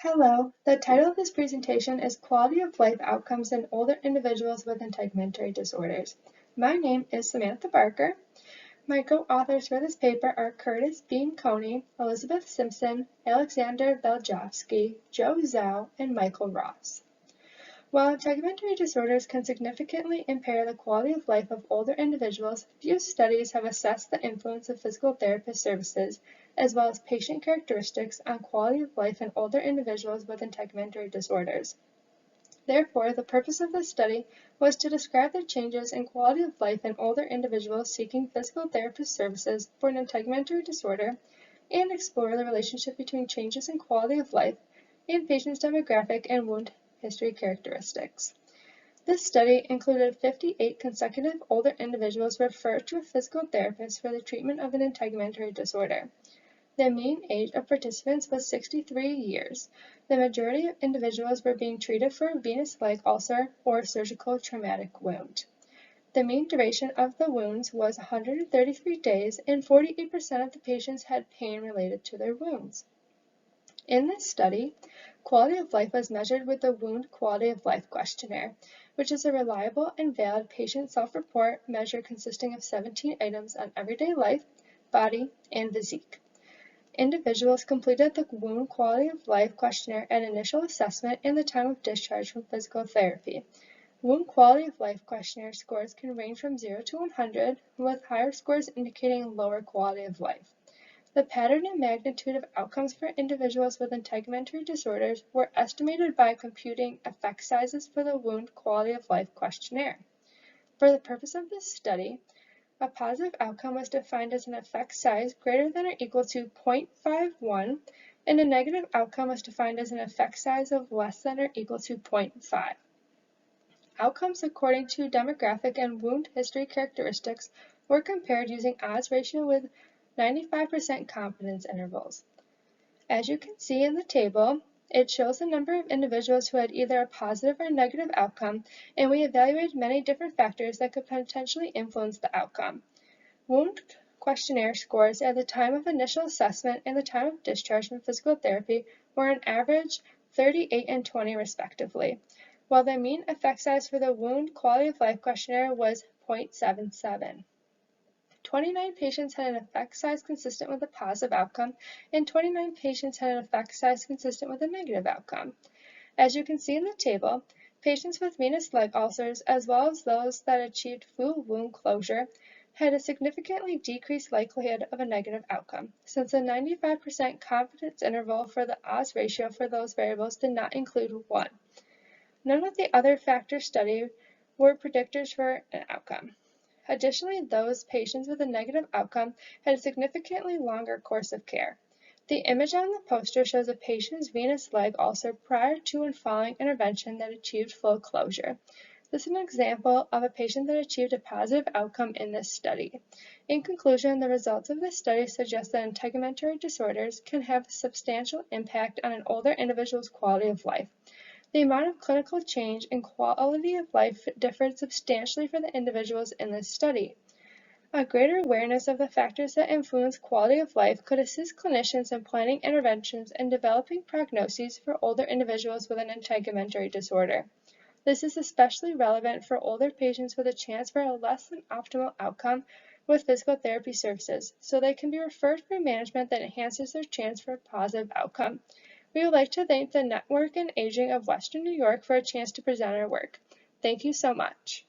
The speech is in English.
Hello, the title of this presentation is Quality of Life Outcomes in Older Individuals with Integumentary Disorders. My name is Samantha Barker. My co-authors for this paper are Curtis Bean Coney, Elizabeth Simpson, Alexander Beljovsky, Joe Zhao, and Michael Ross. While integumentary disorders can significantly impair the quality of life of older individuals, few studies have assessed the influence of physical therapist services, as well as patient characteristics, on quality of life in older individuals with integumentary disorders. Therefore, the purpose of this study was to describe the changes in quality of life in older individuals seeking physical therapist services for an integumentary disorder and explore the relationship between changes in quality of life and patients' demographic and wound history characteristics. This study included 58 consecutive older individuals referred to a physical therapist for the treatment of an integumentary disorder. The mean age of participants was 63 years. The majority of individuals were being treated for a venous leg ulcer or surgical traumatic wound. The mean duration of the wounds was 133 days, and 48% of the patients had pain related to their wounds. In this study, quality of life was measured with the Wound Quality of Life Questionnaire, which is a reliable and valid patient self-report measure consisting of 17 items on everyday life, body, and physique. Individuals completed the Wound Quality of Life Questionnaire at initial assessment and the time of discharge from physical therapy. Wound Quality of Life Questionnaire scores can range from 0 to 100, with higher scores indicating lower quality of life. The pattern and magnitude of outcomes for individuals with integumentary disorders were estimated by computing effect sizes for the Wound Quality of Life Questionnaire. For the purpose of this study, a positive outcome was defined as an effect size greater than or equal to 0.51, and a negative outcome was defined as an effect size of less than or equal to 0.5. Outcomes according to demographic and wound history characteristics were compared using odds ratio with 95% confidence intervals. As you can see in the table, it shows the number of individuals who had either a positive or negative outcome, and we evaluated many different factors that could potentially influence the outcome. Wound questionnaire scores at the time of initial assessment and the time of discharge from physical therapy were on average 38 and 20 respectively, while the mean effect size for the Wound Quality of Life Questionnaire was 0.77. 29 patients had an effect size consistent with a positive outcome, and 29 patients had an effect size consistent with a negative outcome. As you can see in the table, patients with venous leg ulcers, as well as those that achieved full wound closure, had a significantly decreased likelihood of a negative outcome, since the 95% confidence interval for the odds ratio for those variables did not include 1. None of the other factors studied were predictors for an outcome. Additionally, those patients with a negative outcome had a significantly longer course of care. The image on the poster shows a patient's venous leg ulcer prior to and following intervention that achieved full closure. This is an example of a patient that achieved a positive outcome in this study. In conclusion, the results of this study suggest that integumentary disorders can have a substantial impact on an older individual's quality of life. The amount of clinical change and quality of life differed substantially for the individuals in this study. A greater awareness of the factors that influence quality of life could assist clinicians in planning interventions and developing prognoses for older individuals with an integumentary disorder. This is especially relevant for older patients with a chance for a less than optimal outcome with physical therapy services, so they can be referred for management that enhances their chance for a positive outcome. We would like to thank the Network and Aging of Western New York for a chance to present our work. Thank you so much.